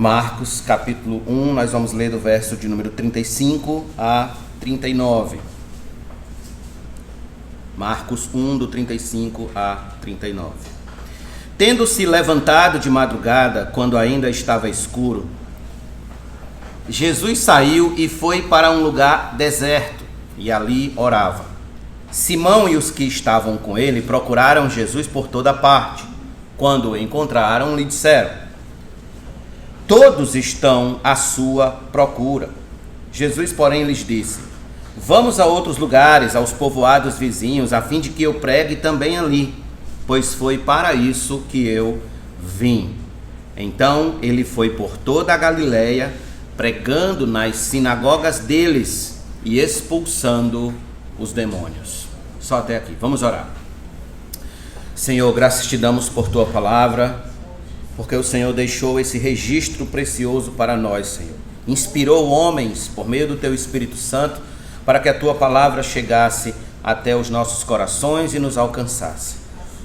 Marcos, capítulo 1, nós vamos ler do verso de número 35 a 39. Marcos 1, do 35 a 39. Tendo-se levantado de madrugada, quando ainda estava escuro, Jesus saiu e foi para um lugar deserto, e ali orava. Simão e os que estavam com ele procuraram Jesus por toda parte. Quando o encontraram, lhe disseram: todos estão à sua procura. Jesus, porém, lhes disse: vamos a outros lugares, aos povoados vizinhos, a fim de que eu pregue também ali, pois foi para isso que eu vim. Então ele foi por toda a Galileia, pregando nas sinagogas deles e expulsando os demônios. Só até aqui, vamos orar. Senhor, graças te damos por tua palavra, porque o Senhor deixou esse registro precioso para nós, Senhor. Inspirou homens por meio do teu Espírito Santo para que a tua palavra chegasse até os nossos corações e nos alcançasse.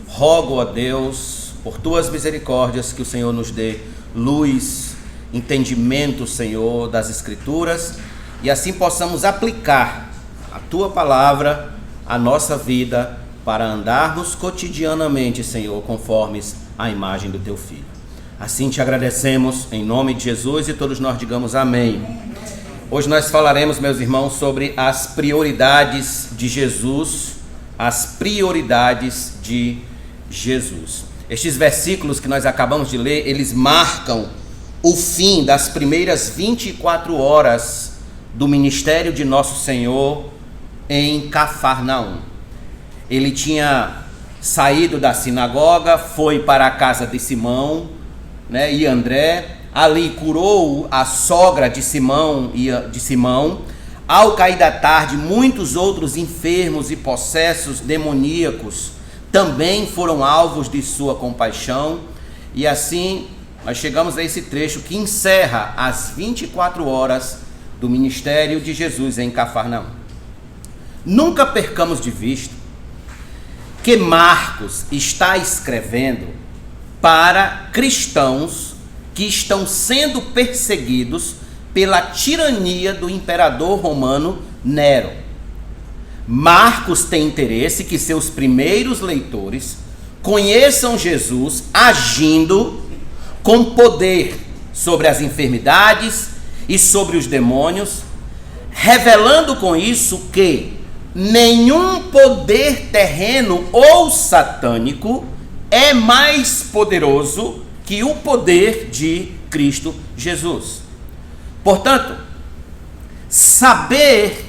Rogo a Deus, por tuas misericórdias, que o Senhor nos dê luz, entendimento, Senhor, das Escrituras, e assim possamos aplicar a tua palavra à nossa vida para andarmos cotidianamente, Senhor, conformes à imagem do teu Filho. Assim te agradecemos, em nome de Jesus, e todos nós digamos amém. Hoje nós falaremos, meus irmãos, sobre as prioridades de Jesus, as prioridades de Jesus. Estes versículos que nós acabamos de ler, eles marcam o fim das primeiras 24 horas do ministério de nosso Senhor em Cafarnaum. Ele tinha saído da sinagoga, foi para a casa de Simão, e André, ali curou a sogra de Simão. Ao cair da tarde, muitos outros enfermos e possessos demoníacos também foram alvos de sua compaixão, e assim nós chegamos a esse trecho que encerra as 24 horas do ministério de Jesus em Cafarnaum. Nunca percamos de vista que Marcos está escrevendo para cristãos que estão sendo perseguidos pela tirania do imperador romano Nero. Marcos tem interesse que seus primeiros leitores conheçam Jesus agindo com poder sobre as enfermidades e sobre os demônios, revelando com isso que nenhum poder terreno ou satânico é mais poderoso que o poder de Cristo Jesus. Portanto, saber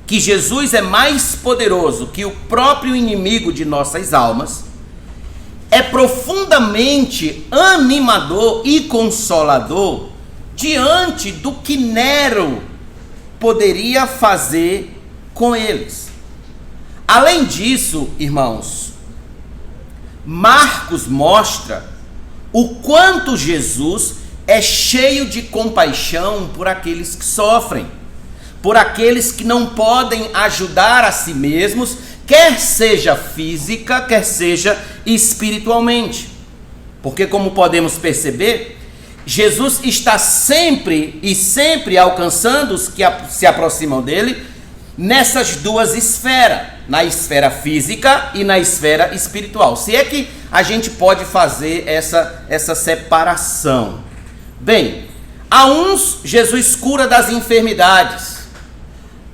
que Jesus é mais poderoso que o próprio inimigo de nossas almas é profundamente animador e consolador diante do que Nero poderia fazer com eles. Além disso, irmãos, Marcos mostra o quanto Jesus é cheio de compaixão por aqueles que sofrem, por aqueles que não podem ajudar a si mesmos, quer seja física, quer seja espiritualmente. Porque, como podemos perceber, Jesus está sempre alcançando os que se aproximam dele nessas duas esferas, na esfera física e na esfera espiritual. Se é que a gente pode fazer essa separação. Bem, a uns Jesus cura das enfermidades,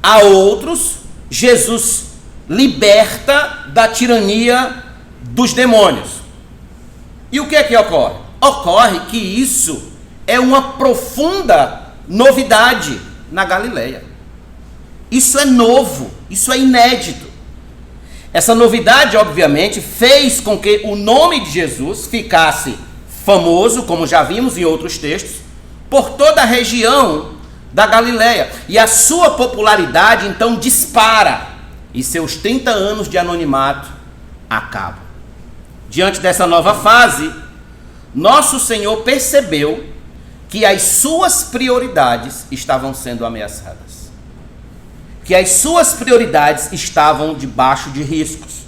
a outros Jesus liberta da tirania dos demônios. E o que é que ocorre? Ocorre que isso é uma profunda novidade na Galileia. Isso é novo, isso é inédito. Essa novidade, obviamente, fez com que o nome de Jesus ficasse famoso, como já vimos em outros textos, por toda a região da Galileia. E a sua popularidade, então, dispara. E seus 30 anos de anonimato acabam. Diante dessa nova fase, nosso Senhor percebeu que as suas prioridades estavam sendo ameaçadas. Que as suas prioridades estavam debaixo de riscos.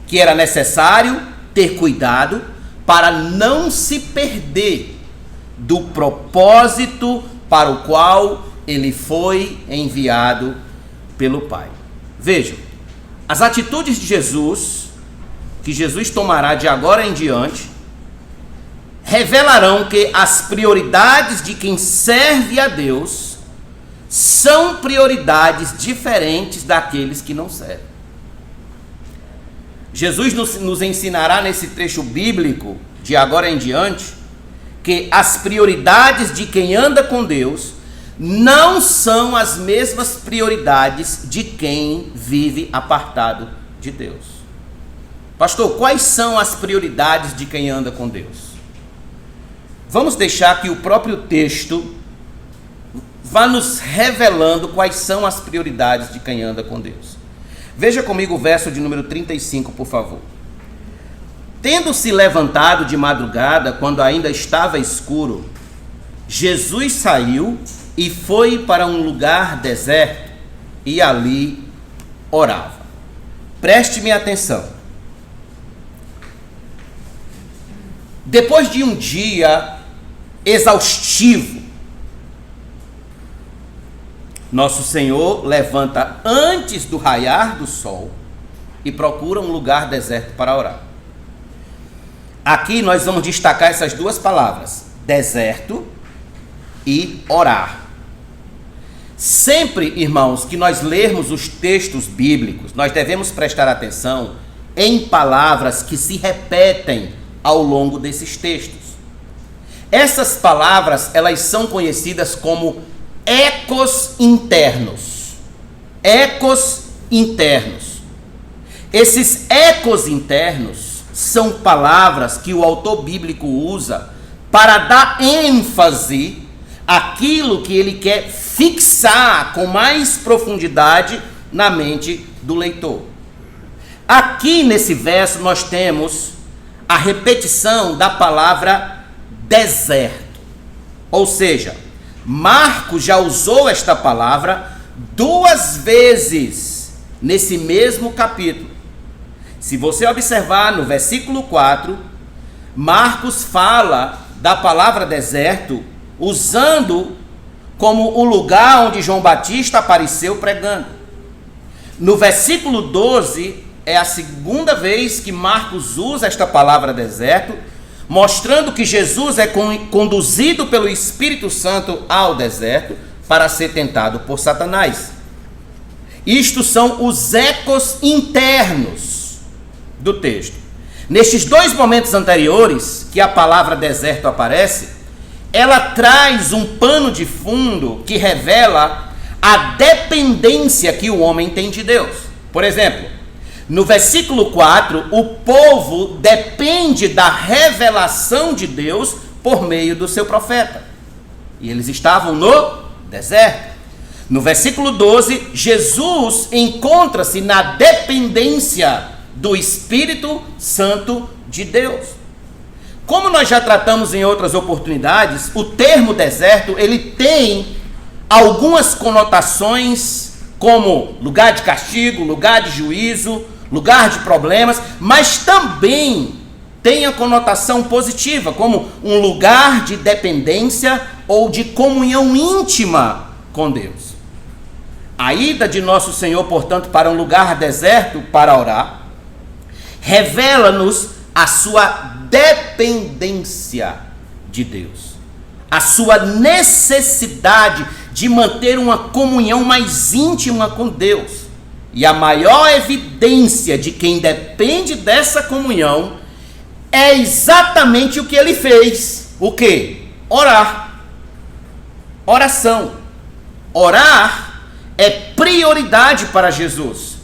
Que era necessário ter cuidado para não se perder do propósito para o qual ele foi enviado pelo Pai. Vejam, as atitudes de Jesus, que Jesus tomará de agora em diante, revelarão que as prioridades de quem serve a Deus são prioridades diferentes daqueles que não servem. Jesus nos ensinará nesse trecho bíblico, de agora em diante, que as prioridades de quem anda com Deus não são as mesmas prioridades de quem vive apartado de Deus. Pastor, quais são as prioridades de quem anda com Deus? Vamos deixar que o próprio texto vá nos revelando quais são as prioridades de quem anda com Deus. Veja comigo o verso de número 35, por favor. Tendo-se levantado de madrugada, quando ainda estava escuro, Jesus saiu e foi para um lugar deserto e ali orava. Preste-me atenção. Depois de um dia exaustivo, nosso Senhor levanta antes do raiar do sol e procura um lugar deserto para orar. Aqui nós vamos destacar essas duas palavras, deserto e orar. Sempre, irmãos, que nós lermos os textos bíblicos, nós devemos prestar atenção em palavras que se repetem ao longo desses textos. Essas palavras, elas são conhecidas como ecos internos. Ecos internos. Esses ecos internos são palavras que o autor bíblico usa para dar ênfase àquilo que ele quer fixar com mais profundidade na mente do leitor. Aqui nesse verso nós temos a repetição da palavra deserto. Ou seja, Marcos já usou esta palavra 2 vezes nesse mesmo capítulo. Se você observar no versículo 4, Marcos fala da palavra deserto usando como o lugar onde João Batista apareceu pregando. No versículo 12, é a segunda vez que Marcos usa esta palavra deserto, mostrando que Jesus é conduzido pelo Espírito Santo ao deserto para ser tentado por Satanás. Isto são os ecos internos do texto. Nestes 2 momentos anteriores, que a palavra deserto aparece, ela traz um pano de fundo que revela a dependência que o homem tem de Deus. Por exemplo, no versículo 4, o povo depende da revelação de Deus por meio do seu profeta. E eles estavam no deserto. No versículo 12, Jesus encontra-se na dependência do Espírito Santo de Deus. Como nós já tratamos em outras oportunidades, o termo deserto, ele tem algumas conotações como lugar de castigo, lugar de juízo, lugar de problemas, mas também tem a conotação positiva, como um lugar de dependência ou de comunhão íntima com Deus. A ida de nosso Senhor, portanto, para um lugar deserto para orar, revela-nos a sua dependência de Deus, a sua necessidade de manter uma comunhão mais íntima com Deus. E a maior evidência de quem depende dessa comunhão é exatamente o que ele fez. O quê? Orar. Oração. Orar é prioridade para Jesus.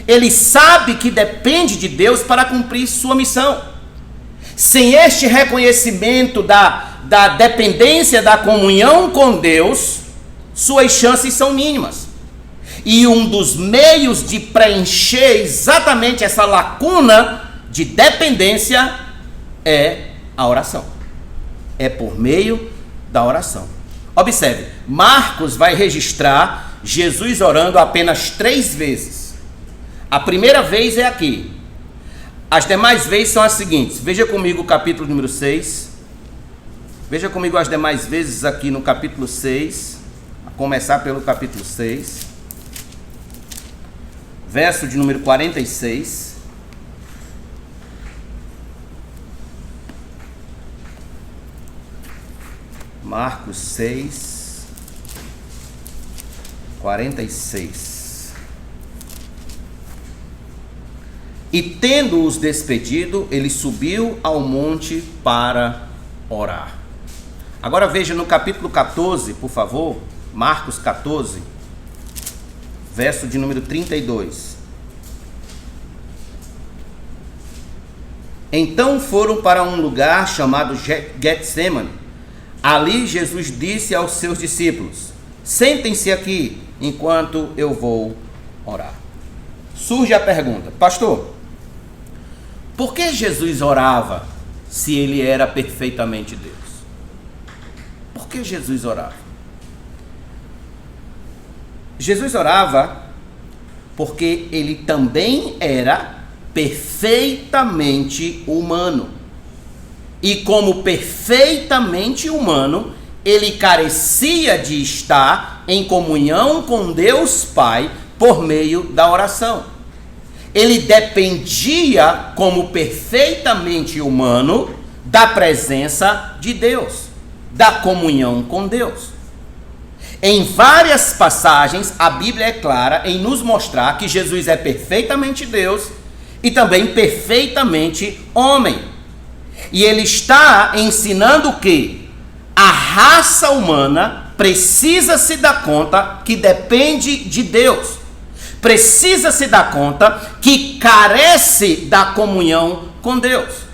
Ele sabe que depende de Deus para cumprir sua missão. Sem este reconhecimento da dependência da comunhão com Deus, suas chances são mínimas. E um dos meios de preencher exatamente essa lacuna de dependência é a oração. É por meio da oração. Observe, Marcos vai registrar Jesus orando apenas 3 vezes. A primeira vez é aqui. As demais vezes são as seguintes. Veja comigo o capítulo número 6, Veja comigo as demais vezes aqui no capítulo 6, a começar pelo capítulo 6, verso de número 46. Marcos 6, 46. E tendo-os despedido, ele subiu ao monte para orar. Agora veja no capítulo 14, por favor, Marcos 14, verso de número 32. Então foram para um lugar chamado Getsemane. Ali Jesus disse aos seus discípulos: sentem-se aqui enquanto eu vou orar. Surge a pergunta: pastor, por que Jesus orava se ele era perfeitamente Deus? Por que Jesus orava? Jesus orava porque ele também era perfeitamente humano. E como perfeitamente humano, ele carecia de estar em comunhão com Deus Pai por meio da oração. Ele dependia, como perfeitamente humano, da presença de Deus, da comunhão com Deus. Em várias passagens, a Bíblia é clara em nos mostrar que Jesus é perfeitamente Deus e também perfeitamente homem. E ele está ensinando que a raça humana precisa se dar conta que depende de Deus. Precisa se dar conta que carece da comunhão com Deus.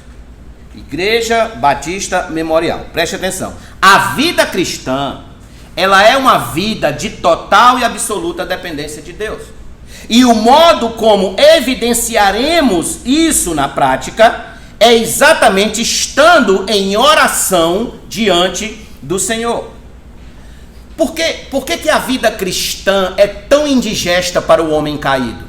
Igreja Batista Memorial, preste atenção. A vida cristã, ela é uma vida de total e absoluta dependência de Deus. E o modo como evidenciaremos isso na prática é exatamente estando em oração diante do Senhor. Por que a vida cristã é tão indigesta para o homem caído?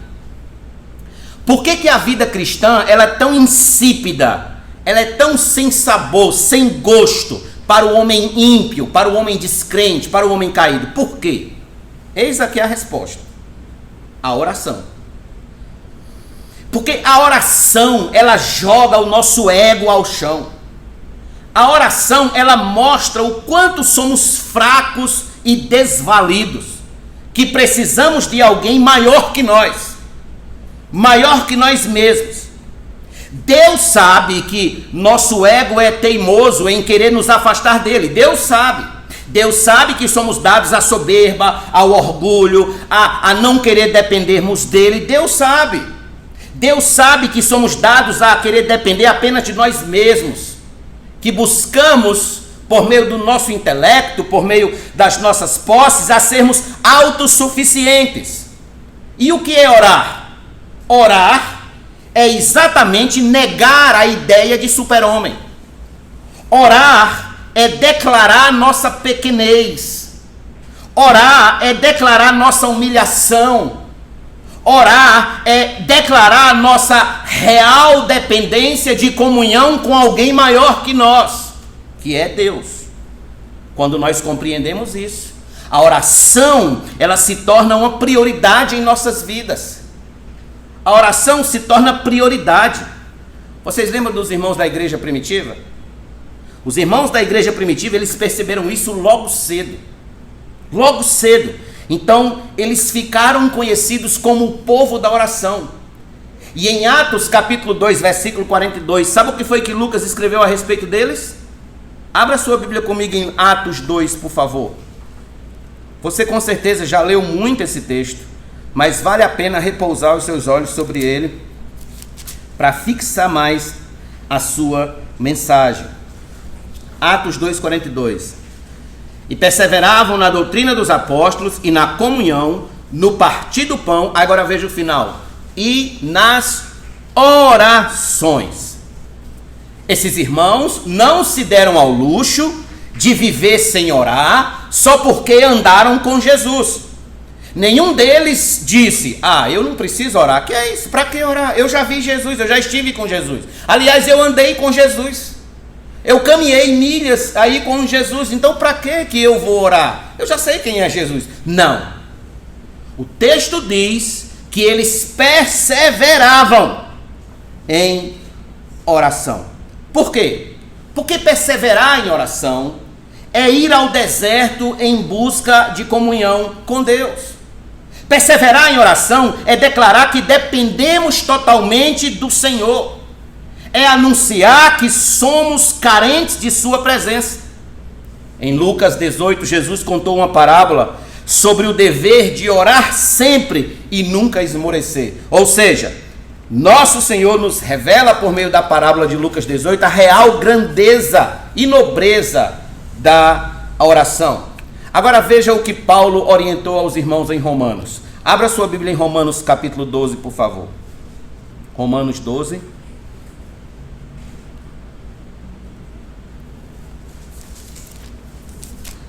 Por que a vida cristã ela é tão insípida? Ela é tão sem sabor, sem gosto para o homem ímpio, para o homem descrente, para o homem caído? Por quê? Eis aqui a resposta: a oração. Porque a oração, ela joga o nosso ego ao chão. A oração, ela mostra o quanto somos fracos e desvalidos, que precisamos de alguém maior que nós mesmos. Deus sabe que nosso ego é teimoso em querer nos afastar dele. Deus sabe que somos dados à soberba, ao orgulho, a não querer dependermos dele. Deus sabe que somos dados a querer depender apenas de nós mesmos, que buscamos, por meio do nosso intelecto, por meio das nossas posses, a sermos autossuficientes. E o que é orar? Orar é exatamente negar a ideia de super-homem. Orar é declarar nossa pequenez. Orar é declarar nossa humilhação. Orar é declarar nossa real dependência de comunhão com alguém maior que nós, que é Deus. Quando nós compreendemos isso, a oração, ela se torna uma prioridade em nossas vidas. A oração se torna prioridade. Vocês lembram dos irmãos da igreja primitiva? Os irmãos da igreja primitiva, eles perceberam isso logo cedo. Logo cedo. Então, eles ficaram conhecidos como o povo da oração. E em Atos capítulo 2, versículo 42, sabe o que foi que Lucas escreveu a respeito deles? Abra sua Bíblia comigo em Atos 2, por favor. Você com certeza já leu muito esse texto, mas vale a pena repousar os seus olhos sobre ele para fixar mais a sua mensagem. Atos 2, 42. E perseveravam na doutrina dos apóstolos e na comunhão, no partir do pão, agora veja o final, e nas orações. Esses irmãos não se deram ao luxo de viver sem orar, só porque andaram com Jesus. Nenhum deles disse: eu não preciso orar. Que é isso? Para que orar? Eu já vi Jesus, eu já estive com Jesus. Aliás, eu andei com Jesus. Eu caminhei milhas aí com Jesus, então para que eu vou orar? Eu já sei quem é Jesus. Não. O texto diz que eles perseveravam em oração. Por quê? Porque perseverar em oração é ir ao deserto em busca de comunhão com Deus. Perseverar em oração é declarar que dependemos totalmente do Senhor. É anunciar que somos carentes de sua presença. Em Lucas 18, Jesus contou uma parábola sobre o dever de orar sempre e nunca esmorecer. Ou seja, nosso Senhor nos revela por meio da parábola de Lucas 18 a real grandeza e nobreza da oração. Agora veja o que Paulo orientou aos irmãos em Romanos. Abra sua Bíblia em Romanos capítulo 12, por favor. Romanos 12.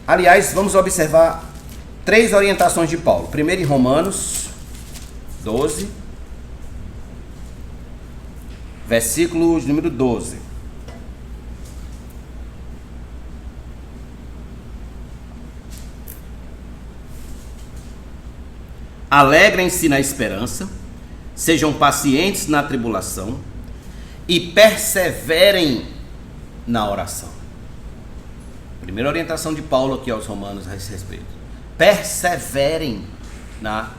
Aliás, vamos observar 3 orientações de Paulo. Primeiro em Romanos 12, versículo número 12. Alegrem-se na esperança, sejam pacientes na tribulação e perseverem na oração. Primeira orientação de Paulo aqui aos romanos a esse respeito. Perseverem na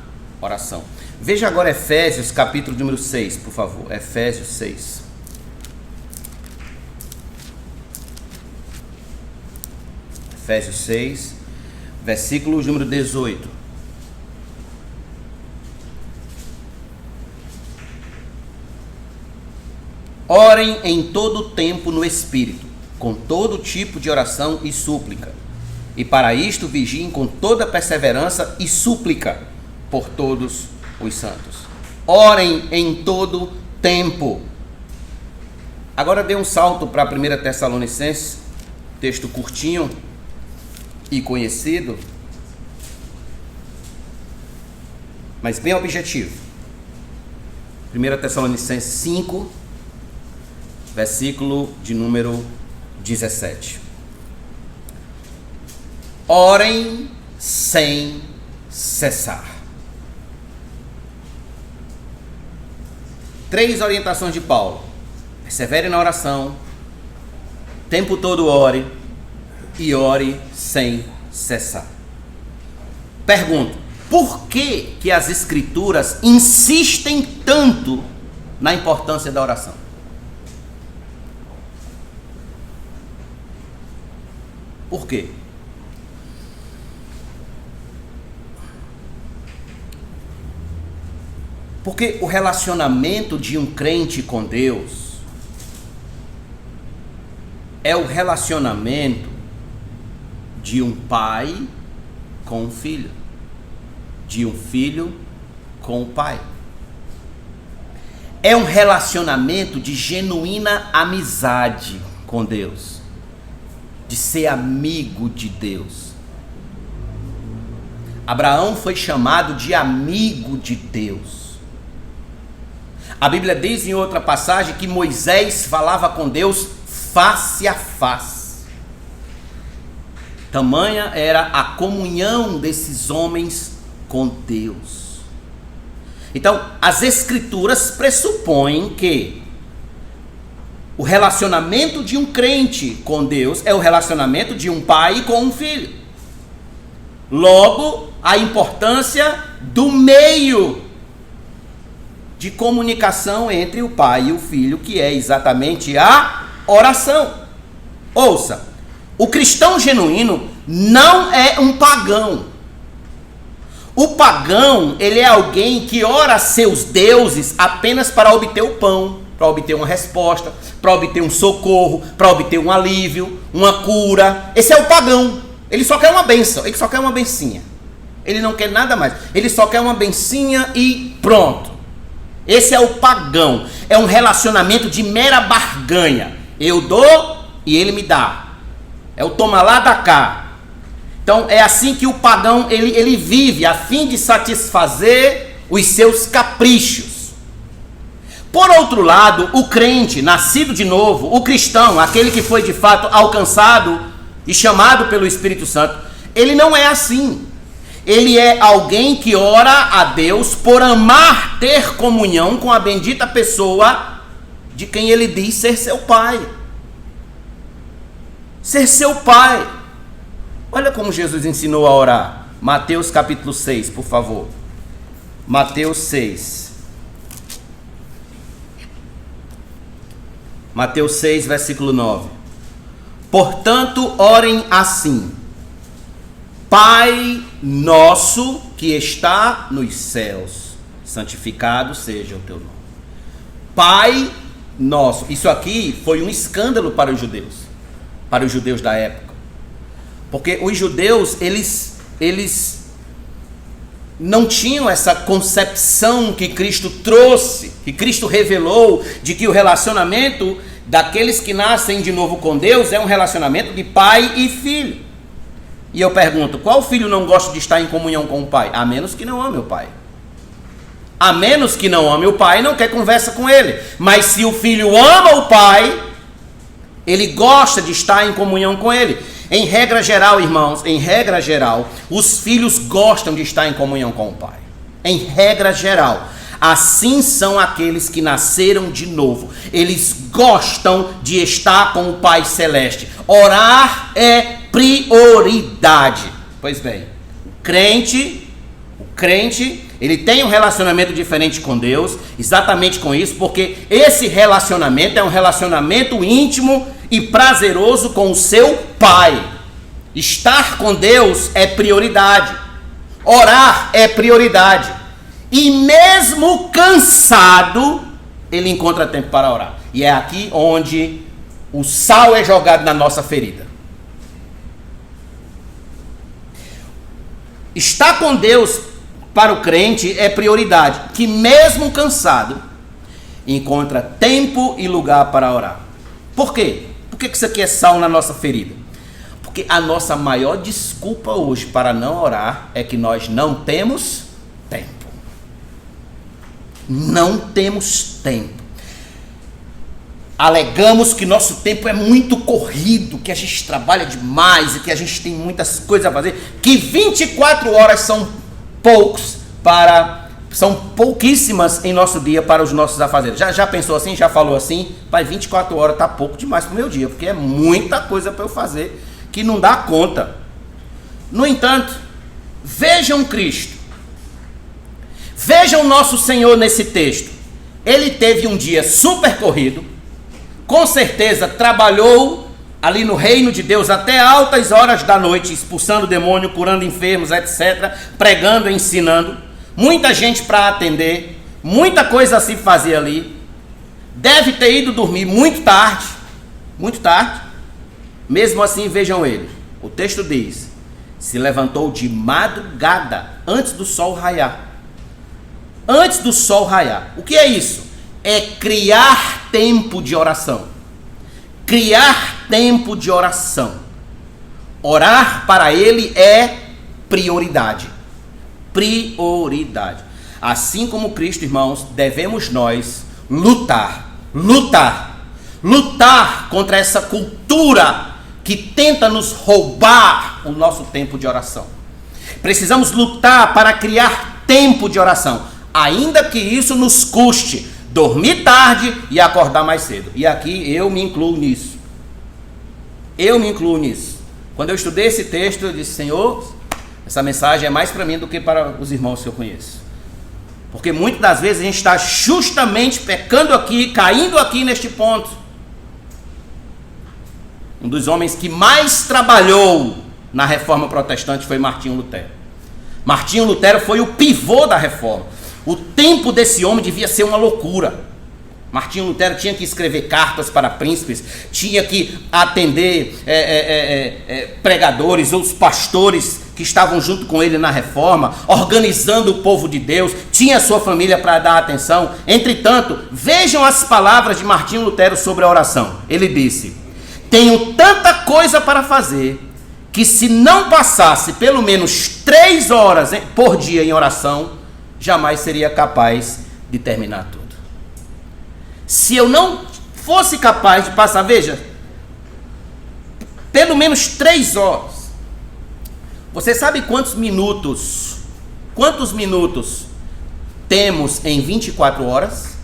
oração. Veja agora Efésios, capítulo número 6, por favor. Efésios 6. Efésios 6, versículo número 18. Orem em todo o tempo no Espírito, com todo tipo de oração e súplica. E para isto vigiem com toda perseverança e súplica por todos os santos. Orem em todo tempo. Agora dê um salto para 1 Tessalonicenses, texto curtinho e conhecido, mas bem objetivo. 1 Tessalonicenses 5, versículo de número 17. Orem sem cessar. 3 orientações de Paulo. Persevere na oração, o tempo todo ore e ore sem cessar. Pergunto, por que as Escrituras insistem tanto na importância da oração? Por quê? Porque o relacionamento de um crente com Deus é o relacionamento de um pai com um filho, de um filho com o pai. É um relacionamento de genuína amizade com Deus, de ser amigo de Deus. Abraão foi chamado de amigo de Deus. A Bíblia diz em outra passagem que Moisés falava com Deus face a face. Tamanha era a comunhão desses homens com Deus. Então, as Escrituras pressupõem que o relacionamento de um crente com Deus é o relacionamento de um pai com um filho. Logo, a importância do meio de comunicação entre o pai e o filho, que é exatamente a oração. Ouça, o cristão genuíno não é um pagão. O pagão, ele é alguém que ora a seus deuses apenas para obter o pão, para obter uma resposta, para obter um socorro, para obter um alívio, uma cura. Esse é o pagão. Ele só quer uma bênção, ele só quer uma bencinha. Ele não quer nada mais. Ele só quer uma bencinha e pronto. Esse é o pagão. É um relacionamento de mera barganha. Eu dou e ele me dá. É o toma lá, dá cá. Então é assim que o pagão ele vive, a fim de satisfazer os seus caprichos. Por outro lado, o crente, nascido de novo, o cristão, aquele que foi de fato alcançado e chamado pelo Espírito Santo, ele não é assim. Ele é alguém que ora a Deus por amar ter comunhão com a bendita pessoa de quem ele diz ser seu pai. Ser seu pai. Olha como Jesus ensinou a orar. Mateus capítulo 6, por favor. Mateus 6. Mateus 6, versículo 9. Portanto, orem assim: Pai nosso que está nos céus, santificado seja o teu nome. Pai nosso. Isso aqui foi um escândalo para os judeus da época. Porque os judeus, eles não tinham essa concepção que Cristo trouxe, que Cristo revelou, de que o relacionamento daqueles que nascem de novo com Deus é um relacionamento de pai e filho. E eu pergunto, qual filho não gosta de estar em comunhão com o pai? A menos que não ame o pai. A menos que não ame o pai, não quer conversa com ele. Mas se o filho ama o pai, ele gosta de estar em comunhão com ele. Em regra geral, irmãos, em regra geral, os filhos gostam de estar em comunhão com o pai. Em regra geral. Assim são aqueles que nasceram de novo. Eles gostam de estar com o Pai Celeste. Orar é prioridade. Pois bem, o crente, ele tem um relacionamento diferente com Deus, exatamente com isso, porque esse relacionamento é um relacionamento íntimo e prazeroso com o seu Pai. Estar com Deus é prioridade. Orar é prioridade. E mesmo cansado, ele encontra tempo para orar. E é aqui onde o sal é jogado na nossa ferida. Estar com Deus para o crente é prioridade, que mesmo cansado, encontra tempo e lugar para orar. Por quê? Por que isso aqui é sal na nossa ferida? Porque a nossa maior desculpa hoje para não orar é que nós não temos tempo. Não temos tempo. Alegamos que nosso tempo é muito corrido, que a gente trabalha demais e que a gente tem muitas coisas a fazer, que 24 horas são pouquíssimas em nosso dia para os nossos afazeres. Já pensou assim? Já falou assim? Pai, 24 horas tá pouco demais para o meu dia, porque é muita coisa para eu fazer que não dá conta. No entanto, vejam Cristo. Vejam nosso Senhor nesse texto. Ele teve um dia super corrido, com certeza trabalhou ali no reino de Deus até altas horas da noite, expulsando demônio, curando enfermos, etc., pregando, ensinando, muita gente para atender, muita coisa a se fazer ali. Deve ter ido dormir muito tarde, mesmo assim vejam ele, o texto diz, se levantou de madrugada, antes do sol raiar. Antes do sol raiar. O que é isso? É criar tempo de oração. Criar tempo de oração. Orar para ele é prioridade. Prioridade. Assim como Cristo, irmãos, devemos nós lutar contra essa cultura que tenta nos roubar o nosso tempo de oração. Precisamos lutar para criar tempo de oração. Ainda que isso nos custe dormir tarde e acordar mais cedo. E aqui eu me incluo nisso. Quando eu estudei esse texto, eu disse, Senhor, essa mensagem é mais para mim do que para os irmãos que eu conheço. Porque muitas das vezes a gente está justamente pecando aqui, caindo aqui neste ponto. Um dos homens que mais trabalhou na reforma protestante foi Martinho Lutero. Martinho Lutero foi o pivô da reforma. O tempo desse homem devia ser uma loucura. Martinho Lutero tinha que escrever cartas para príncipes, tinha que atender pregadores, os pastores que estavam junto com ele na reforma, organizando o povo de Deus, tinha sua família para dar atenção. Entretanto, vejam as palavras de Martinho Lutero sobre a oração. Ele disse, tenho tanta coisa para fazer, que se não passasse pelo menos 3 horas por dia em oração, jamais seria capaz de terminar tudo. Se eu não fosse capaz de passar, veja, pelo menos 3 horas. Você sabe quantos minutos temos em 24 horas?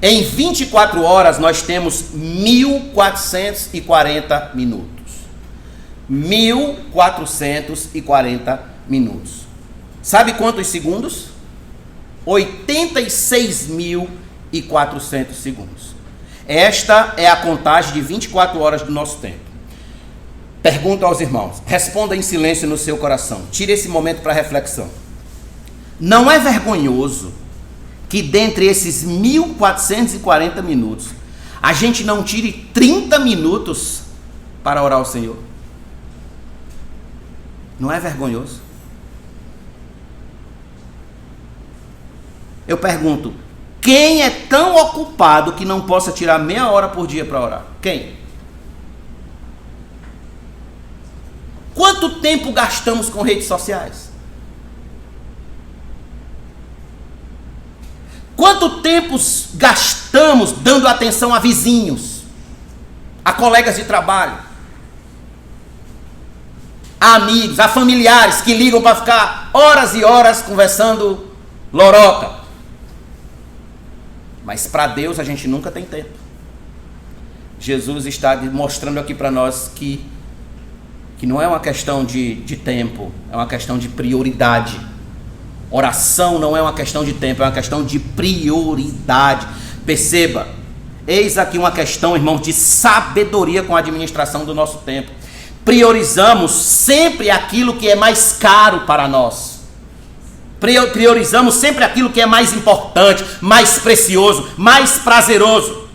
Em 24 horas nós temos 1440 minutos. 1440 minutos. Sabe quantos segundos? 86.400 segundos. Esta é a contagem de 24 horas do nosso tempo. Pergunto aos irmãos, responda em silêncio no seu coração. Tire esse momento para reflexão. Não é vergonhoso que dentre esses 1440 minutos, a gente não tire 30 minutos para orar ao Senhor? Não é vergonhoso? Eu pergunto, quem é tão ocupado que não possa tirar meia hora por dia para orar? Quem? Quanto tempo gastamos com redes sociais? Quanto tempo gastamos dando atenção a vizinhos, a colegas de trabalho, a amigos, a familiares que ligam para ficar horas e horas conversando lorota? Mas para Deus a gente nunca tem tempo. Jesus está mostrando aqui para nós que não é uma questão de tempo, é uma questão de prioridade. Oração não é uma questão de tempo, é uma questão de prioridade. Perceba, eis aqui uma questão, irmãos, de sabedoria com a administração do nosso tempo. Priorizamos sempre aquilo que é mais caro para nós. Priorizamos sempre aquilo que é mais importante, mais precioso, mais prazeroso.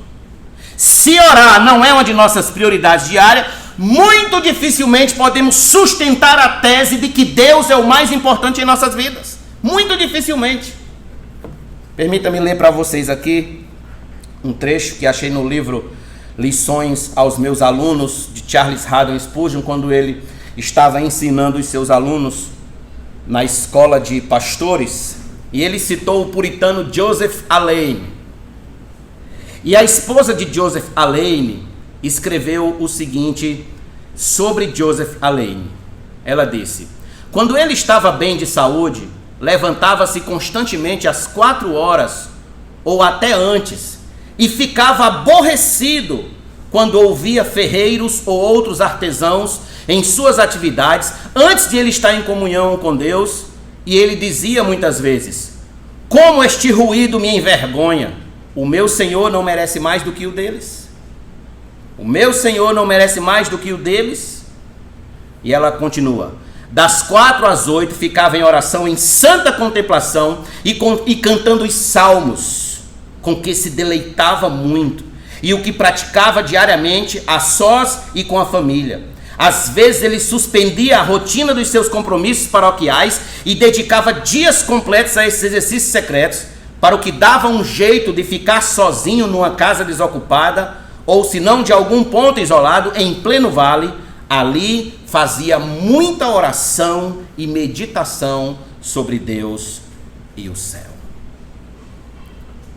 Se orar não é uma de nossas prioridades diárias, muito dificilmente podemos sustentar a tese de que Deus é o mais importante em nossas vidas. Muito dificilmente. Permita-me ler para vocês aqui um trecho que achei no livro Lições aos Meus Alunos, de Charles Haddon Spurgeon, quando ele estava ensinando os seus alunos na escola de pastores, e ele citou o puritano Joseph Alleine. E a esposa de Joseph Alleine escreveu o seguinte sobre Joseph Alleine. Ela disse: quando ele estava bem de saúde, levantava-se constantemente às 4 horas ou até antes e ficava aborrecido quando ouvia ferreiros ou outros artesãos em suas atividades antes de ele estar em comunhão com Deus, e ele dizia muitas vezes: como este ruído me envergonha, o meu Senhor não merece mais do que o deles. O meu Senhor não merece mais do que o deles. E ela continua: das 4 às 8 ficava em oração, em santa contemplação e cantando os salmos, com que se deleitava muito, e o que praticava diariamente a sós e com a família. Às vezes ele suspendia a rotina dos seus compromissos paroquiais e dedicava dias completos a esses exercícios secretos, para o que dava um jeito de ficar sozinho numa casa desocupada, ou se não de algum ponto isolado em pleno vale. Ali fazia muita oração e meditação sobre Deus e o céu.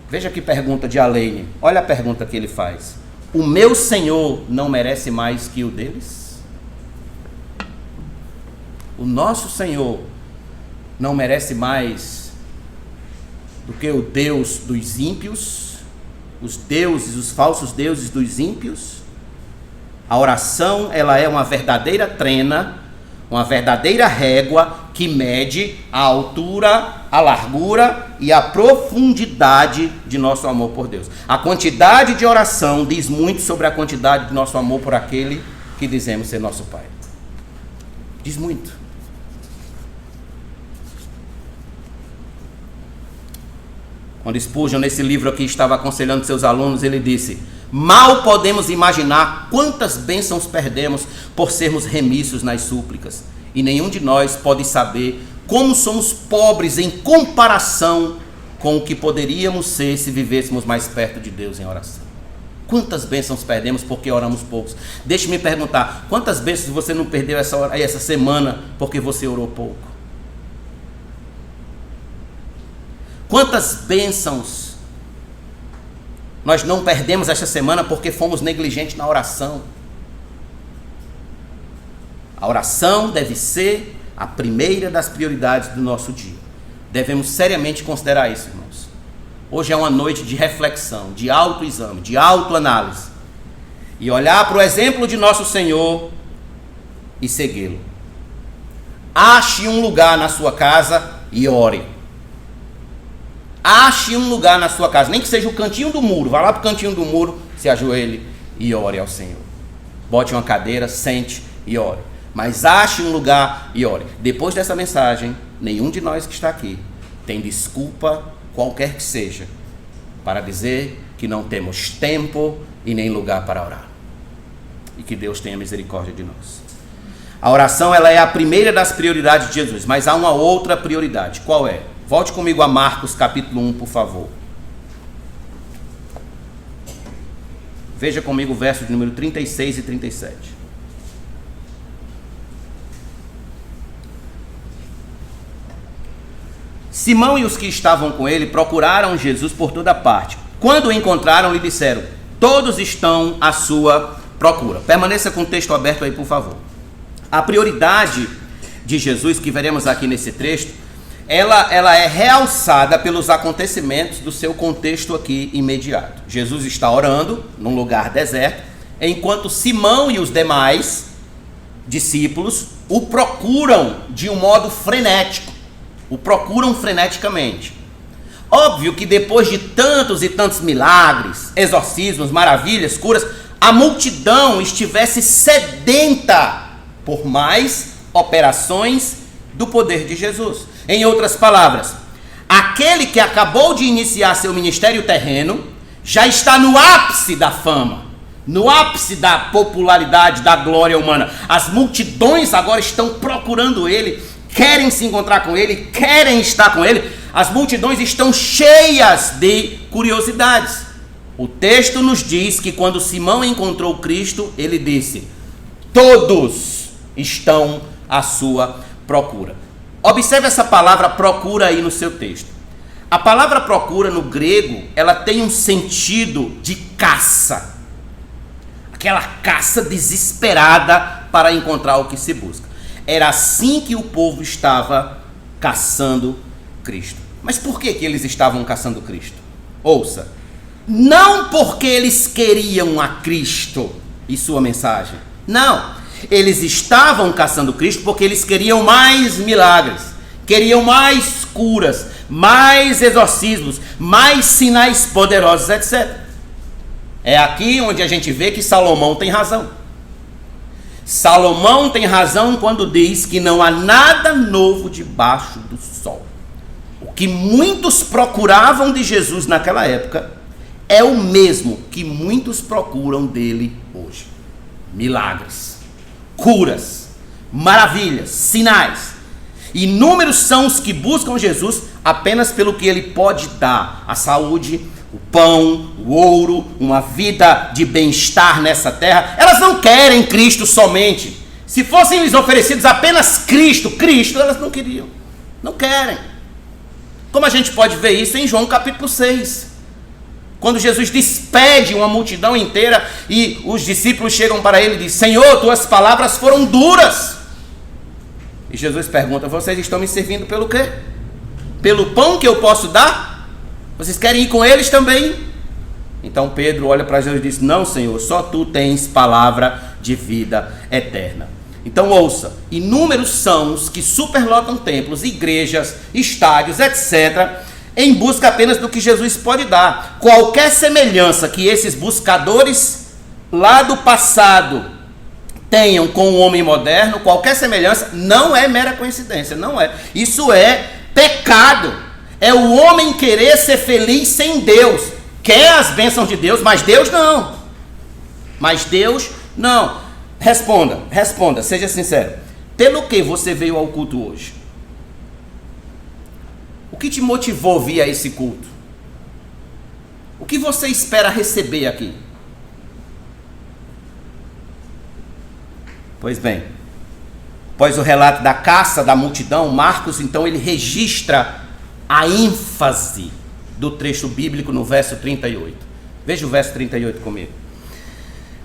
Veja que pergunta de Alleine. Olha a pergunta que ele faz: o meu Senhor não merece mais que o deles? O nosso Senhor não merece mais do que o Deus dos ímpios, os deuses, os falsos deuses dos ímpios? A oração, ela é uma verdadeira trena, uma verdadeira régua que mede a altura, a largura e a profundidade de nosso amor por Deus. A quantidade de oração diz muito sobre a quantidade de nosso amor por aquele que dizemos ser nosso Pai. Diz muito. Quando Spurgeon, nesse livro aqui, estava aconselhando seus alunos, ele disse: mal podemos imaginar quantas bênçãos perdemos por sermos remissos nas súplicas, e nenhum de nós pode saber como somos pobres em comparação com o que poderíamos ser se vivêssemos mais perto de Deus em oração. Quantas bênçãos perdemos porque oramos poucos? Deixe-me perguntar, quantas bênçãos você não perdeu essa semana porque você orou pouco? Quantas bênçãos Nós não perdemos esta semana porque fomos negligentes na oração. A oração deve ser a primeira das prioridades do nosso dia. Devemos seriamente considerar isso, irmãos. Hoje é uma noite de reflexão, de autoexame, de autoanálise. E olhar para o exemplo de nosso Senhor e segui-lo. Ache um lugar na sua casa e ore. Ache um lugar na sua casa, nem que seja o cantinho do muro. Vá lá para o cantinho do muro, se ajoelhe e ore ao Senhor. Bote uma cadeira, sente e ore. Mas ache um lugar e ore. Depois dessa mensagem, nenhum de nós que está aqui tem desculpa, qualquer que seja, para dizer que não temos tempo e nem lugar para orar. E que Deus tenha misericórdia de nós. A oração, ela é a primeira das prioridades de Jesus, mas há uma outra prioridade. Qual é? Volte comigo a Marcos capítulo 1, por favor. Veja comigo o verso de número 36 e 37. Simão e os que estavam com ele procuraram Jesus por toda parte. Quando o encontraram, lhe disseram: todos estão à sua procura. Permaneça com o texto aberto aí, por favor. A prioridade de Jesus, que veremos aqui nesse trecho, ela é realçada pelos acontecimentos do seu contexto aqui imediato. Jesus está orando num lugar deserto, enquanto Simão e os demais discípulos o procuram de um modo frenético. O procuram freneticamente. Óbvio que depois de tantos e tantos milagres, exorcismos, maravilhas, curas, a multidão estivesse sedenta por mais operações do poder de Jesus. Em outras palavras, aquele que acabou de iniciar seu ministério terreno já está no ápice da fama, no ápice da popularidade, da glória humana. As multidões agora estão procurando ele, querem se encontrar com ele, querem estar com ele. As multidões estão cheias de curiosidades. O texto nos diz que quando Simão encontrou Cristo, ele disse: todos estão à sua procura. Observe essa palavra procura aí no seu texto. A palavra procura no grego, ela tem um sentido de caça. Aquela caça desesperada para encontrar o que se busca. Era assim que o povo estava caçando Cristo. Mas por que eles estavam caçando Cristo? Ouça, não porque eles queriam a Cristo e sua mensagem. Não, eles estavam caçando Cristo porque eles queriam mais milagres, queriam mais curas, mais exorcismos, mais sinais poderosos, etc. É aqui onde a gente vê que Salomão tem razão. Salomão tem razão quando diz que não há nada novo debaixo do sol. O que muitos procuravam de Jesus naquela época é o mesmo que muitos procuram dele hoje. Milagres, curas, maravilhas, sinais. Inúmeros são os que buscam Jesus apenas pelo que ele pode dar: a saúde, o pão, o ouro, uma vida de bem-estar nessa terra. Elas não querem Cristo somente. Se fossem lhes oferecidos apenas Cristo, elas não queriam. Não querem. Como a gente pode ver isso em João capítulo 6. Quando Jesus despede uma multidão inteira e os discípulos chegam para ele e dizem: Senhor, tuas palavras foram duras. E Jesus pergunta: vocês estão me servindo pelo quê? Pelo pão que eu posso dar? Vocês querem ir com eles também? Então Pedro olha para Jesus e diz: não, Senhor, só tu tens palavra de vida eterna. Então ouça, inúmeros são os que superlotam templos, igrejas, estádios, etc., em busca apenas do que Jesus pode dar. Qualquer semelhança que esses buscadores lá do passado tenham com o homem moderno, qualquer semelhança, não é mera coincidência, não é. Isso é pecado. É o homem querer ser feliz sem Deus. Quer as bênçãos de Deus, mas Deus não. Mas Deus não. Responda, seja sincero. Pelo que você veio ao culto hoje? O que te motivou a vir a esse culto? O que você espera receber aqui? Pois bem, após o relato da caça da multidão, Marcos, então, ele registra a ênfase do trecho bíblico no verso 38. Veja o verso 38 comigo.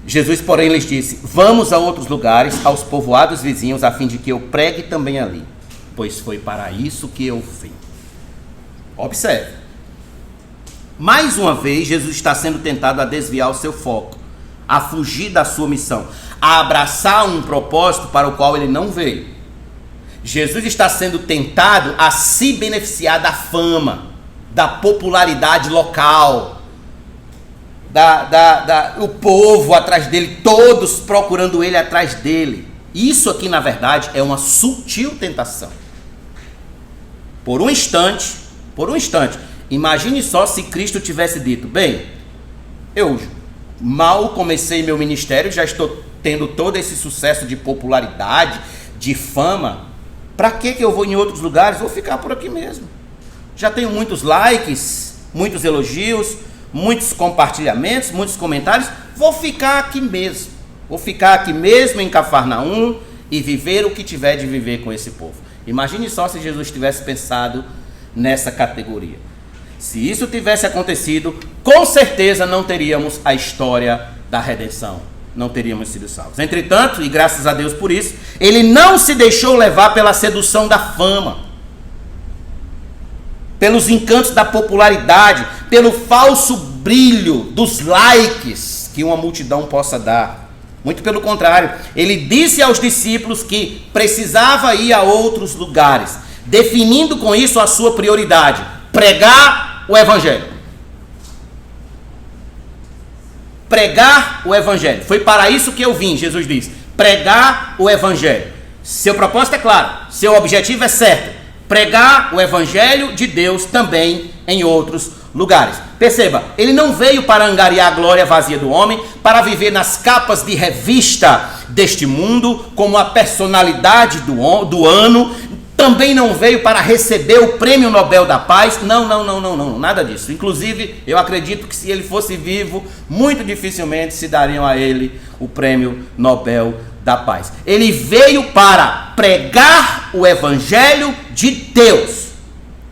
Jesus, porém, lhes disse: vamos a outros lugares, aos povoados vizinhos, a fim de que eu pregue também ali, pois foi para isso que eu vim. Observe. Mais uma vez, Jesus está sendo tentado a desviar o seu foco, a fugir da sua missão, a abraçar um propósito para o qual ele não veio. Jesus está sendo tentado a se beneficiar da fama, da popularidade local, o povo atrás dele, todos procurando ele atrás dele. Isso aqui, na verdade, é uma sutil tentação. Por um instante, imagine só se Cristo tivesse dito: bem, eu mal comecei meu ministério, já estou tendo todo esse sucesso de popularidade, de fama, para que eu vou em outros lugares? Vou ficar por aqui mesmo. Já tenho muitos likes, muitos elogios, muitos compartilhamentos, muitos comentários, vou ficar aqui mesmo. Vou ficar aqui mesmo em Cafarnaum e viver o que tiver de viver com esse povo. Imagine só se Jesus tivesse pensado nessa categoria. Se isso tivesse acontecido, com certeza não teríamos a história da redenção. Não teríamos sido salvos. Entretanto, e graças a Deus por isso, ele não se deixou levar pela sedução da fama, pelos encantos da popularidade, pelo falso brilho dos likes que uma multidão possa dar. Muito pelo contrário, ele disse aos discípulos que precisava ir a outros lugares, definindo com isso a sua prioridade: pregar o evangelho. Pregar o evangelho. Foi para isso que eu vim, Jesus diz. Pregar o evangelho. Seu propósito é claro, seu objetivo é certo: pregar o evangelho de Deus também em outros lugares. Perceba, ele não veio para angariar a glória vazia do homem, para viver nas capas de revista deste mundo como a personalidade do ano. Também não veio para receber o prêmio Nobel da Paz. Não, nada disso. Inclusive, eu acredito que se ele fosse vivo, muito dificilmente se dariam a ele o prêmio Nobel da Paz. Ele veio para pregar o evangelho de Deus,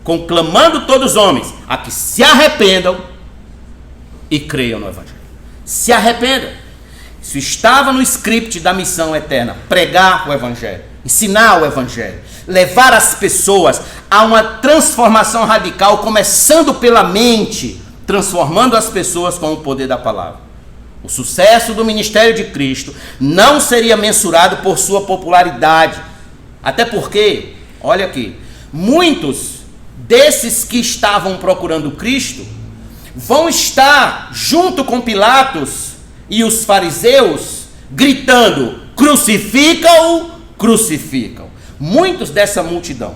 conclamando todos os homens a que se arrependam e creiam no evangelho. Se arrependam. Isso estava no script da missão eterna: pregar o evangelho, ensinar o evangelho, levar as pessoas a uma transformação radical, começando pela mente, transformando as pessoas com o poder da palavra. O sucesso do ministério de Cristo não seria mensurado por sua popularidade, até porque, olha aqui, muitos desses que estavam procurando Cristo vão estar junto com Pilatos e os fariseus gritando: crucifica-o, crucificam. Muitos dessa multidão.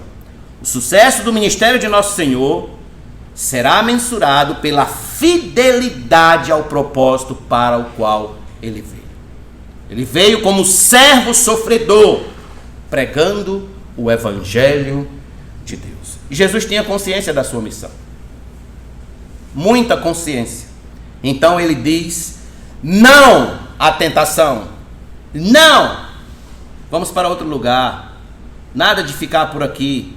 O sucesso do ministério de nosso Senhor será mensurado pela fidelidade ao propósito para o qual ele veio. Ele veio como servo sofredor, pregando o evangelho de Deus. E Jesus tinha consciência da sua missão. Muita consciência. Então ele diz não à tentação. Não! Vamos para outro lugar. Nada de ficar por aqui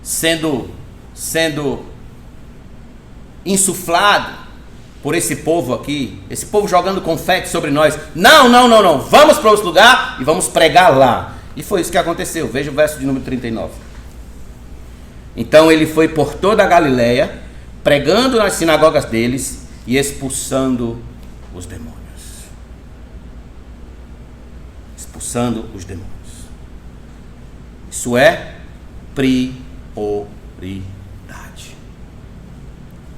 sendo insuflado por esse povo aqui, esse povo jogando confete sobre nós. Não. Vamos para outro lugar e vamos pregar lá. E foi isso que aconteceu. Veja o verso de número 39. Então ele foi por toda a Galileia, pregando nas sinagogas deles e expulsando os demônios. Expulsando os demônios. Isso é prioridade.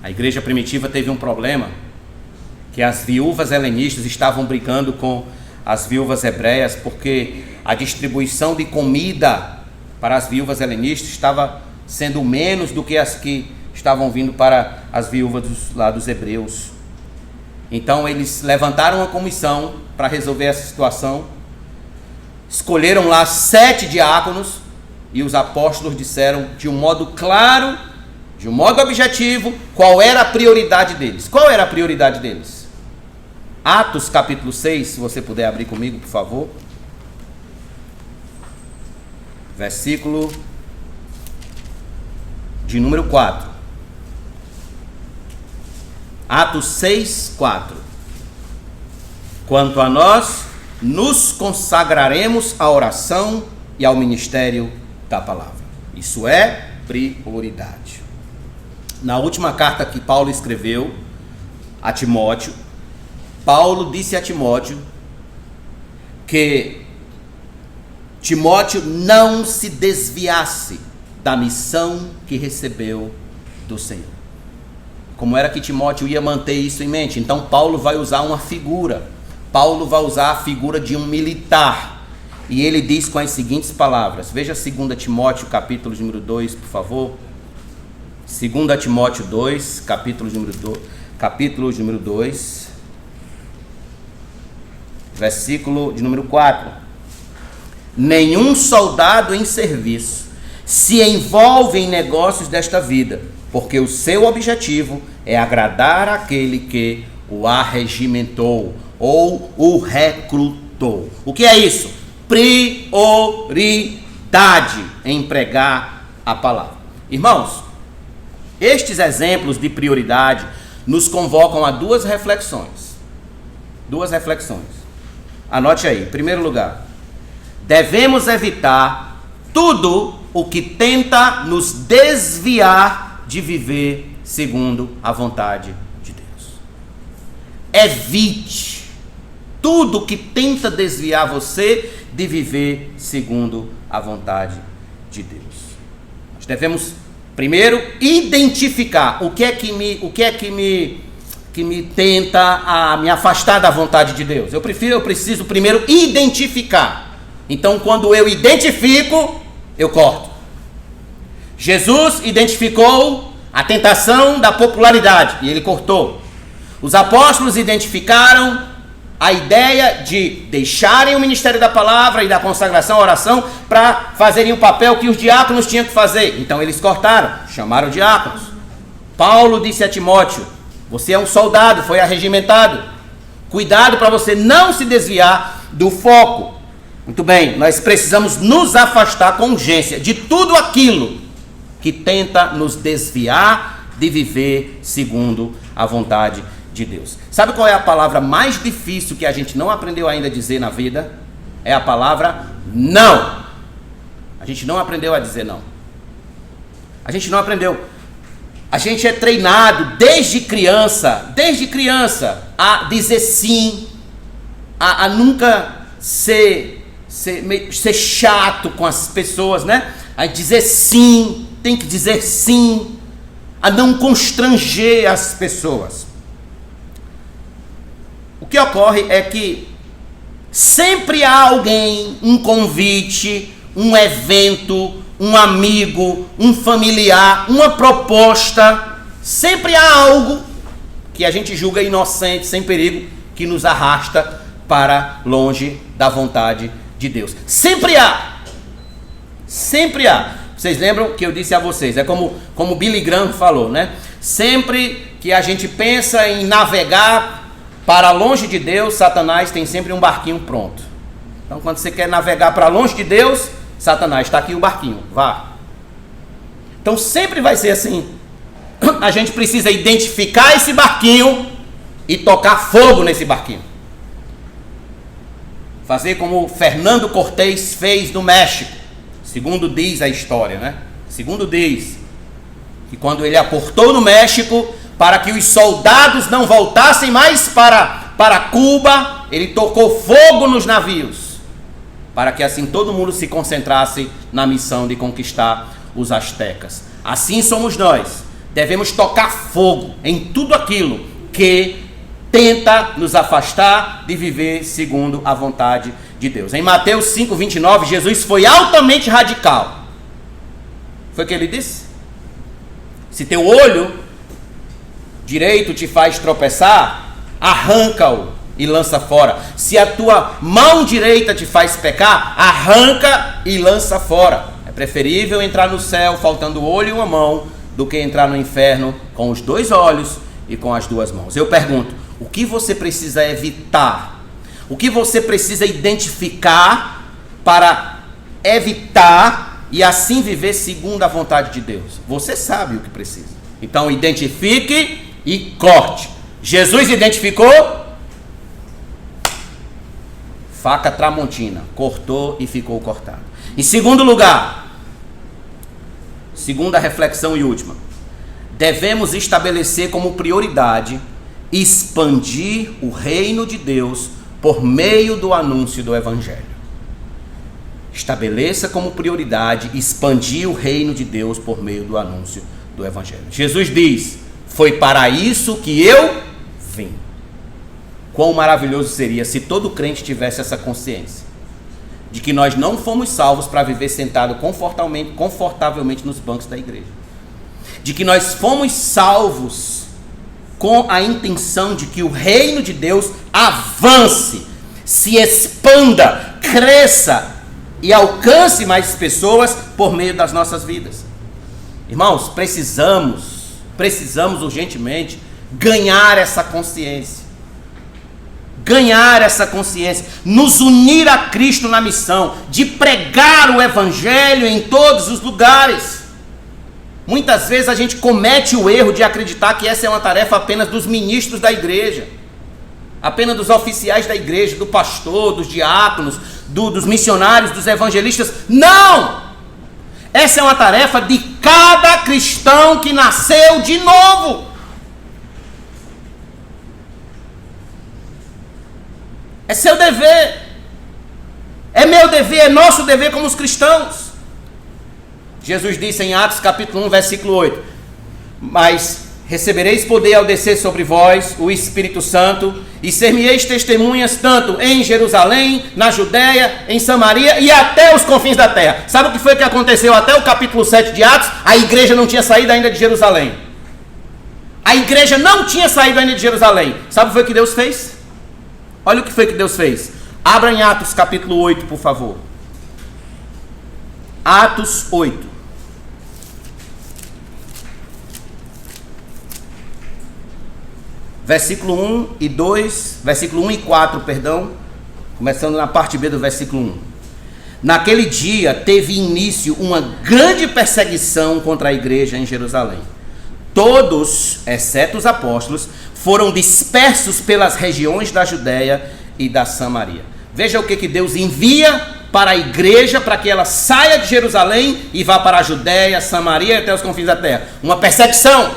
A igreja primitiva teve um problema, que as viúvas helenistas estavam brigando com as viúvas hebreias, porque a distribuição de comida para as viúvas helenistas estava sendo menos do que as que estavam vindo para as viúvas dos hebreus. Então eles levantaram uma comissão para resolver essa situação, escolheram lá 7 diáconos, e os apóstolos disseram de um modo claro, de um modo objetivo, qual era a prioridade deles. Qual era a prioridade deles? Atos capítulo 6, se você puder abrir comigo, por favor. Versículo de número 4. Atos 6, 4. Quanto a nós, nos consagraremos à oração e ao ministério da palavra. Isso é prioridade. Na última carta que Paulo escreveu a Timóteo, Paulo disse a Timóteo que Timóteo não se desviasse da missão que recebeu do Senhor. Como era que Timóteo ia manter isso em mente? Então Paulo vai usar uma figura. Paulo vai usar a figura de um militar. E ele diz com as seguintes palavras. Veja 2 Timóteo, capítulo número 2, por favor. 2 Timóteo 2, capítulo número 2, versículo de número 4. Nenhum soldado em serviço se envolve em negócios desta vida, porque o seu objetivo é agradar aquele que o arregimentou ou o recrutou. O que é isso? Prioridade em pregar a palavra. Irmãos, estes exemplos de prioridade nos convocam a duas reflexões. Anote aí. Em primeiro lugar, devemos evitar tudo o que tenta nos desviar de viver segundo a vontade de Deus. Evite tudo que tenta desviar você de viver segundo a vontade de Deus. Nós devemos primeiro identificar o que é que me tenta a me afastar da vontade de Deus. Eu preciso primeiro identificar. Então, quando eu identifico, eu corto. Jesus identificou a tentação da popularidade e ele cortou. Os apóstolos identificaram a ideia de deixarem o ministério da palavra e da consagração à oração para fazerem o papel que os diáconos tinham que fazer. Então eles cortaram, chamaram diáconos. Paulo disse a Timóteo: você é um soldado, foi arregimentado. Cuidado para você não se desviar do foco. Muito bem, nós precisamos nos afastar com urgência de tudo aquilo que tenta nos desviar de viver segundo a vontade de Deus. Sabe qual é a palavra mais difícil que a gente não aprendeu ainda a dizer na vida? É a palavra não. A gente não aprendeu a dizer não. A gente não aprendeu. A gente é treinado desde criança a dizer sim, a nunca ser chato com as pessoas, né? A dizer sim, tem que dizer sim, a não constranger as pessoas. O que ocorre é que sempre há alguém, um convite, um evento, um amigo, um familiar, uma proposta, sempre há algo que a gente julga inocente, sem perigo, que nos arrasta para longe da vontade de Deus. Sempre há. Sempre há. Vocês lembram que eu disse a vocês, é como Billy Graham falou, né? Sempre que a gente pensa em navegar para longe de Deus, Satanás tem sempre um barquinho pronto. Então, quando você quer navegar para longe de Deus, Satanás, está aqui o barquinho, vá. Então, sempre vai ser assim. A gente precisa identificar esse barquinho e tocar fogo nesse barquinho. Fazer como Fernando Cortés fez no México, segundo diz a história, né? Segundo diz que quando ele aportou no México, para que os soldados não voltassem mais para Cuba, ele tocou fogo nos navios, para que assim todo mundo se concentrasse na missão de conquistar os astecas. Assim somos nós, devemos tocar fogo em tudo aquilo que tenta nos afastar de viver segundo a vontade de Deus. Em Mateus 5:29, Jesus foi altamente radical. Foi o que ele disse? Se teu olho direito te faz tropeçar, arranca-o e lança fora. Se a tua mão direita te faz pecar, arranca e lança fora. É preferível entrar no céu faltando o olho e uma mão do que entrar no inferno com os 2 olhos e com as 2 mãos. Eu pergunto, o que você precisa evitar? O que você precisa identificar para evitar e assim viver segundo a vontade de Deus? Você sabe o que precisa. Então identifique e corte. Jesus identificou, faca tramontina, cortou e ficou cortado. Em segundo lugar, segunda reflexão e última, devemos estabelecer como prioridade expandir o reino de Deus por meio do anúncio do Evangelho. Estabeleça como prioridade expandir o reino de Deus por meio do anúncio do Evangelho. Jesus diz: foi para isso que eu vim. Quão maravilhoso seria se todo crente tivesse essa consciência de que nós não fomos salvos para viver sentado confortavelmente nos bancos da igreja, de que nós fomos salvos com a intenção de que o reino de Deus avance, se expanda, cresça e alcance mais pessoas por meio das nossas vidas. Irmãos, precisamos urgentemente ganhar essa consciência. Nos unir a Cristo na missão de pregar o Evangelho em todos os lugares. Muitas vezes a gente comete o erro de acreditar que essa é uma tarefa apenas dos ministros da igreja, apenas dos oficiais da igreja, do pastor, dos diáconos, dos missionários, dos evangelistas. Não! Essa é uma tarefa de cada cristão que nasceu de novo. É seu dever, é meu dever, é nosso dever como os cristãos. Jesus disse em Atos capítulo 1, versículo 8: mas recebereis poder ao descer sobre vós o Espírito Santo, e ser-me-eis testemunhas tanto em Jerusalém, na Judéia, em Samaria e até os confins da terra. Sabe o que foi que aconteceu até o capítulo 7 de Atos? A igreja não tinha saído ainda de Jerusalém. A igreja não tinha saído ainda de Jerusalém. Sabe o que foi que Deus fez? Olha o que foi que Deus fez. Abra em Atos capítulo 8, por favor. Atos 8. Versículo 1 e 2, versículo 1 e 4, perdão, começando na parte B do versículo 1. Naquele dia teve início uma grande perseguição contra a igreja em Jerusalém. Todos, exceto os apóstolos, foram dispersos pelas regiões da Judéia e da Samaria. Veja o que Deus envia para a igreja, para que ela saia de Jerusalém e vá para a Judéia, Samaria e até os confins da terra. Uma perseguição.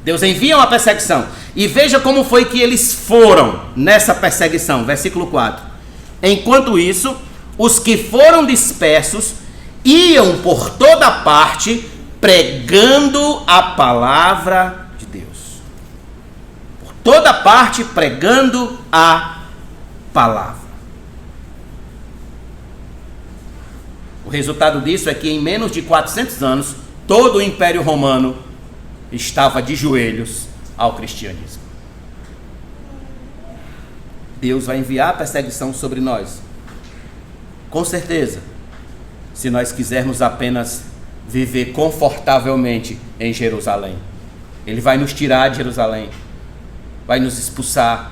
Deus envia uma perseguição. E veja como foi que eles foram nessa perseguição. Versículo 4. Enquanto isso, os que foram dispersos iam por toda parte pregando a palavra de Deus. Por toda parte pregando a palavra. O resultado disso é que em menos de 400 anos, todo o Império Romano estava de joelhos ao cristianismo. Deus vai enviar perseguição sobre nós, com certeza, se nós quisermos apenas viver confortavelmente em Jerusalém. Ele vai nos tirar de Jerusalém, vai nos expulsar,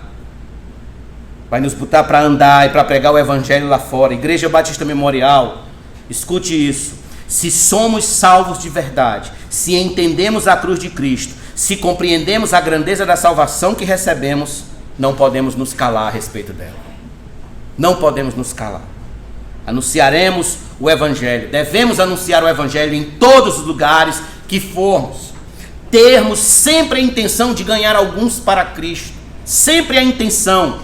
vai nos botar para andar e para pregar o Evangelho lá fora. Igreja Batista Memorial, escute isso. Se somos salvos de verdade, se entendemos a cruz de Cristo, se compreendemos a grandeza da salvação que recebemos, não podemos nos calar a respeito dela. Não podemos nos calar. Anunciaremos o Evangelho. Devemos anunciar o Evangelho em todos os lugares que formos. Termos sempre a intenção de ganhar alguns para Cristo. Sempre a intenção.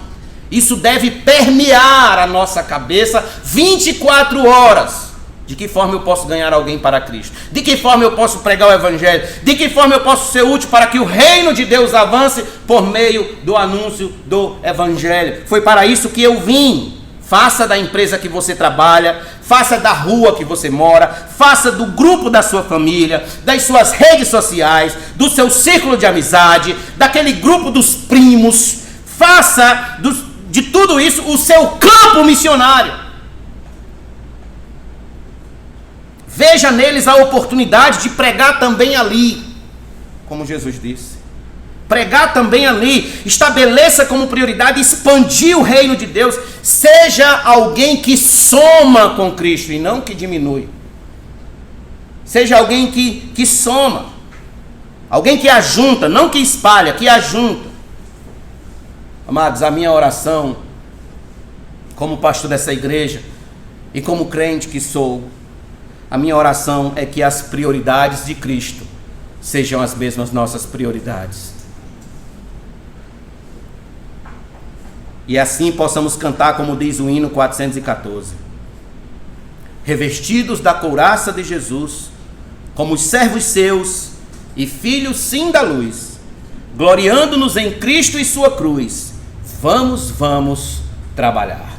Isso deve permear a nossa cabeça 24 horas. De que forma eu posso ganhar alguém para Cristo? De que forma eu posso pregar o Evangelho? De que forma eu posso ser útil para que o reino de Deus avance por meio do anúncio do Evangelho? Foi para isso que eu vim. Faça da empresa que você trabalha, faça da rua que você mora, faça do grupo da sua família, das suas redes sociais, do seu círculo de amizade, daquele grupo dos primos. Faça de tudo isso o seu campo missionário. Veja neles a oportunidade de pregar também ali, como Jesus disse. Pregar também ali. Estabeleça como prioridade expandir o reino de Deus. Seja alguém que soma com Cristo e não que diminui. Seja alguém que soma. Alguém que ajunta, não que espalha, que ajunta. Amados, a minha oração, como pastor dessa igreja e como crente que sou, a minha oração é que as prioridades de Cristo sejam as mesmas nossas prioridades. E assim possamos cantar como diz o hino 414. Revestidos da couraça de Jesus, como os servos seus e filhos sim da luz, gloriando-nos em Cristo e sua cruz, vamos trabalhar.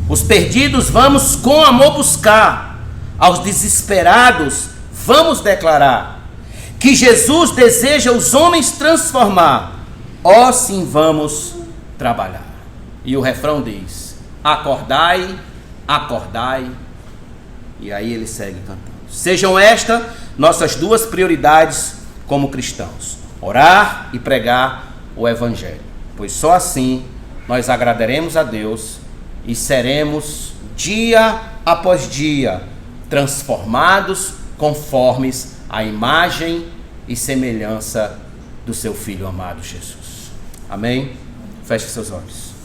Os perdidos vamos com amor buscar, aos desesperados vamos declarar que Jesus deseja os homens transformar, ó sim vamos trabalhar. E o refrão diz: acordai, acordai. E aí ele segue cantando. Sejam estas nossas duas prioridades como cristãos: orar e pregar o Evangelho, pois só assim nós agradaremos a Deus e seremos dia após dia transformados conformes à imagem e semelhança do seu Filho amado Jesus. Amém? Feche seus olhos.